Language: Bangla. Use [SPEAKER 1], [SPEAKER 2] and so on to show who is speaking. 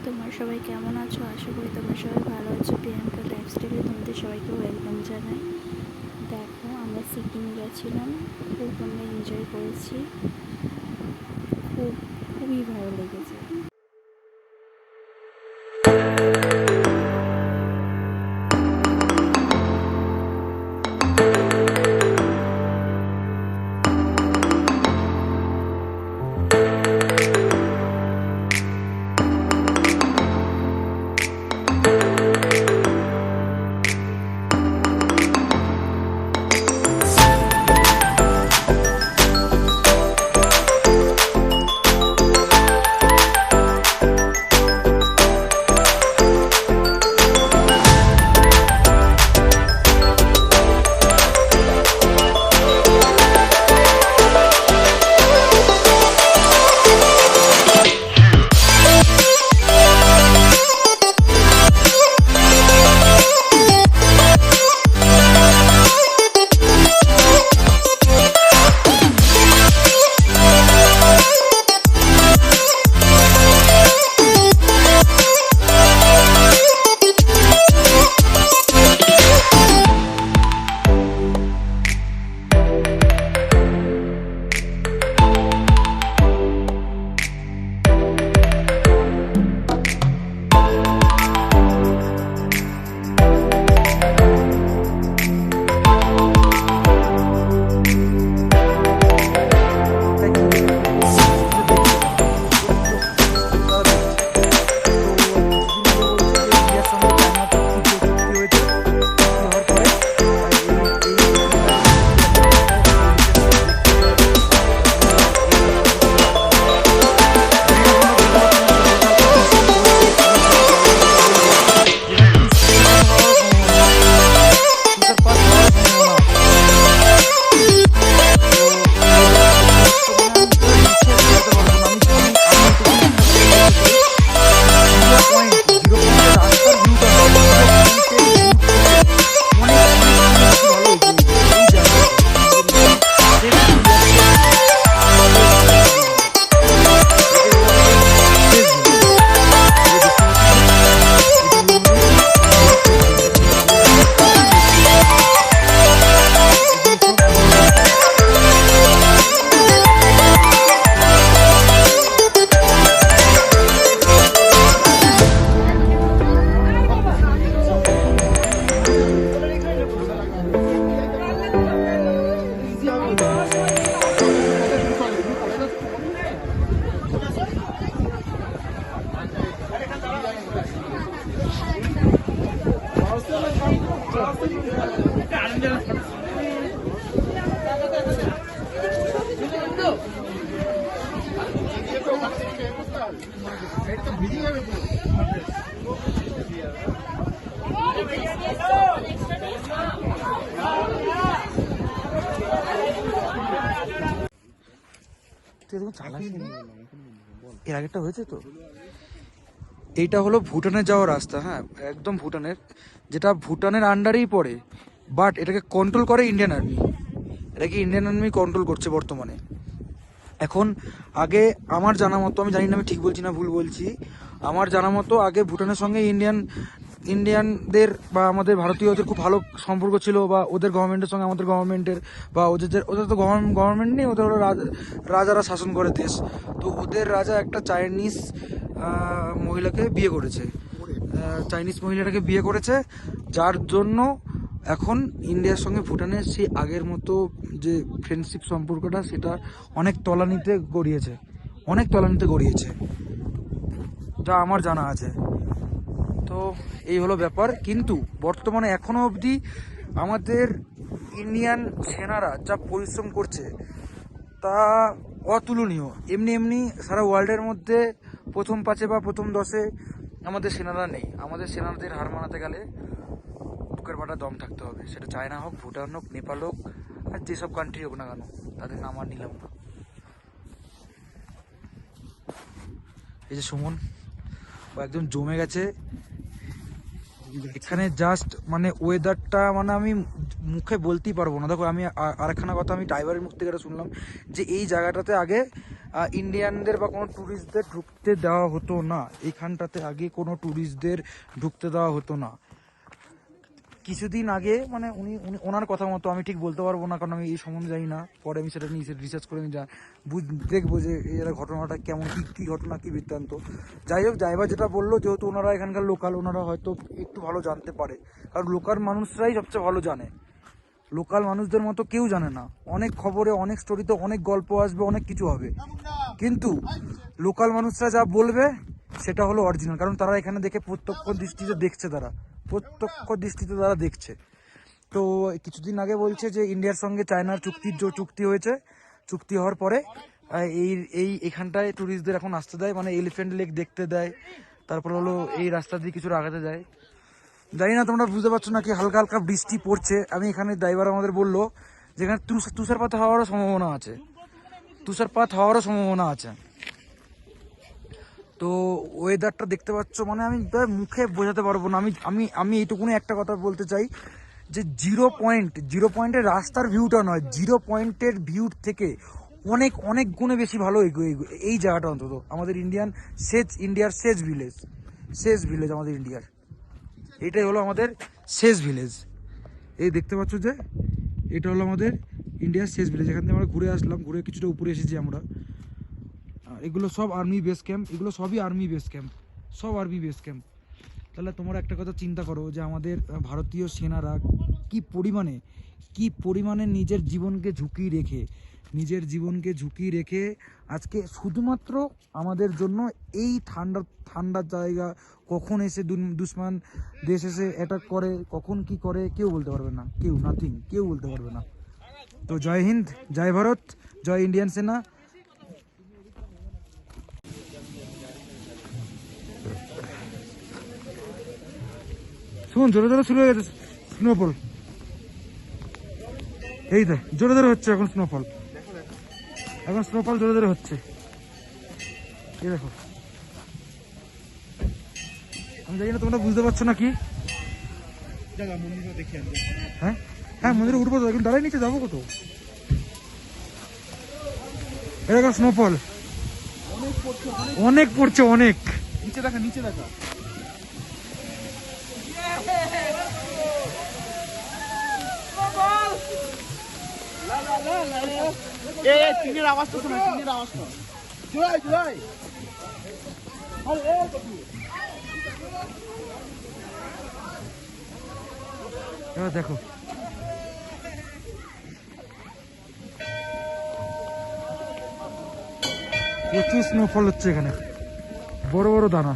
[SPEAKER 1] তোমরা সবাই কেমন আছো? আশা করি তোমরা সবাই ভালো আছো। প্রিয়াঙ্কা লাইফস্টাইলে তোমাদের সবাইকে ওয়েলকাম জানাই। দেখো, আমরা সিকিম গেছিলাম, খুব আমরা এনজয় করেছি, খুবই ভালো লেগেছে।
[SPEAKER 2] এর আগেরটা হয়েছে তো। এইটা হলো ভুটানে যাওয়ার রাস্তা, হ্যাঁ একদম ভুটানের, যেটা ভুটানের আন্ডারেই পড়ে, বাট এটাকে কন্ট্রোল করে ইন্ডিয়ান আর্মি। এটাকে ইন্ডিয়ান আর্মি কন্ট্রোল করছে বর্তমানে। এখন আগে আমার জানা মতো, আমি জানি না আমি ঠিক বলছি না ভুল বলছি, আমার জানা মতো আগে ভুটানের সঙ্গে ইন্ডিয়ানদের বা আমাদের ভারতীয়দের খুব ভালো সম্পর্ক ছিল, বা ওদের গভর্নমেন্টের সঙ্গে আমাদের গভর্নমেন্টের, বা ওদের তো গভর্নমেন্ট নেই, ওদের হলো রাজারা শাসন করে দেশ। তো ওদের রাজা একটা চাইনিজ মহিলাকে বিয়ে করেছে, চাইনিজ মহিলাটাকে বিয়ে করেছে, যার জন্য এখন ইন্ডিয়ার সঙ্গে ভুটানের সেই আগের মতো যে ফ্রেন্ডশিপ সম্পর্কটা, সেটা অনেক তলানিতে গড়িয়েছে, যা আমার জানা আছে। তো এই হলো ব্যাপার। কিন্তু বর্তমানে এখনো অবধি আমাদের ইন্ডিয়ান সেনারা যা পরিশ্রম করছে তা অতুলনীয়। এমনি সারা ওয়ার্ল্ডের মধ্যে প্রথম 5 বা প্রথম 10-এ আমাদের সেনারা নেই। আমাদের সেনাদের হার মানাতে গেলে বুকের ফাটা দম থাকতে হবে, সেটা চায়না হোক, ভুটান হোক, নেপাল হোক, আর যেসব কান্ট্রি হোক না কেন, তাদের নাম আর নিলাম না। এই যে সুমন, ও একদম জমে গেছে এখানে। জাস্ট মানে ওয়েদারটা, মানে আমি মুখে বলতেই পারবো না। দেখো, আমি আরেকখানা কথা আমি ড্রাইভারের মুখ থেকে শুনলাম যে এই জায়গাটাতে আগে ইন্ডিয়ানদের বা কোনো ট্যুরিস্টদের ঢুকতে দেওয়া হতো না। এইখানটাতে আগে কোনো ট্যুরিস্টদের ঢুকতে দেওয়া হতো না। কিছুদিন আগে মানে উনি উনি ওনার কথা মতো, আমি ঠিক বলতে পারবো না কারণ আমি এই সম্বন্ধে জানি না, পরে আমি সেটা নিয়ে রিসার্চ করে আমি দেখবো যে এর ঘটনাটা কেমন, কী ঘটনা, কী বৃত্তান্ত। যাই হোক, ড্রাইভার যেটা বললো, যেহেতু ওনারা এখানকার লোকাল, ওনারা হয়তো একটু ভালো জানতে পারে, কারণ লোকাল মানুষরাই সবচেয়ে ভালো জানে, লোকাল মানুষদের মতো কেউ জানে না। অনেক খবরে, অনেক স্টোরিতে অনেক গল্প আসবে, অনেক কিছু হবে, কিন্তু লোকাল মানুষরা যা বলবে সেটা হলো অরিজিনাল, কারণ তারা এখানে দেখে প্রত্যক্ষ দৃষ্টিতে দেখছে, প্রত্যক্ষ দৃষ্টিতে তারা দেখছে। তো কিছুদিন আগে বলছে যে ইন্ডিয়ার সঙ্গে চায়নার চুক্তি হয়েছে, চুক্তি হওয়ার পরে এখানটায় ট্যুরিস্টদের এখন আসতে দেয়, মানে এলিফ্যান্ট লেক দেখতে দেয়, তারপর হলো এই রাস্তা দিয়ে কিছু আগাতে দেয়। জানি না তোমরা বুঝতে পারছো নাকি, হালকা হালকা বৃষ্টি পড়ছে। আমি এখানে ড্রাইভার আমাদের বললো যেখানে তুষারপাত হওয়ারও সম্ভাবনা আছে, তো ওয়েদারটা দেখতে পাচ্ছ, মানে আমি মুখে বোঝাতে পারবো না। আমি আমি এইটুকুনি একটা কথা বলতে চাই যে জিরো পয়েন্টের রাস্তার ভিউটা নয়, 0 পয়েন্টের ভিউর থেকে অনেক অনেক গুণে বেশি ভালো এই জায়গাটা, অন্তত আমাদের ইন্ডিয়ার শেষ ভিলেজ আমাদের ইন্ডিয়ার, এটাই হলো আমাদের শেষ ভিলেজ। এই দেখতে পাচ্ছ যে এটা হলো আমাদের ইন্ডিয়ার শেষ ভিলেজ। এখান থেকে আমরা ঘুরে আসলাম, ঘুরে কিছুটা উপরে এসেছি আমরা। এগুলো সব আর্মি বেস ক্যাম্প, এগুলো সবই আর্মি বেস ক্যাম্প, সব আর্মি বেস ক্যাম্প। তাহলে তোমরা একটা কথা চিন্তা করো যে আমাদের ভারতীয় সেনারা কি পরিমাণে নিজের জীবনকে ঝুঁকি রেখে আজকে শুধুমাত্র আমাদের জন্য এই ঠান্ডা জায়গা, কখন এসে দুশ্মন দেশ এসে অ্যাটাক করে, কখন কি করে কেউ বলতে পারবে না, কেউ বলতে পারবে না। তো জয় হিন্দ, জয় ভারত, জয় ইন্ডিয়ান সেনা। শুনুন, জোরে জোরে শুরু হয়ে গেছে স্নোফল, এই দেখ জোরে জোরে হচ্ছে এখন স্নোফল জোরে জোরে হচ্ছে, এই দেখো। আমি জানি না তোমরা বুঝতে পারছো নাকি। হ্যাঁ হ্যাঁ, মন্দিরে উঠবো তো, এখন দাঁড়াই নিচে যাবো কত, এরকম স্নোফল অনেক পড়ছে, অনেক নিচে দেখা
[SPEAKER 3] টিনের আওয়াজ তো শোনা, টিনের আওয়াজ শোনা। জয়
[SPEAKER 2] এবার দেখো, প্রচুর স্নোফল হচ্ছে এখানে, বড় বড় দানা।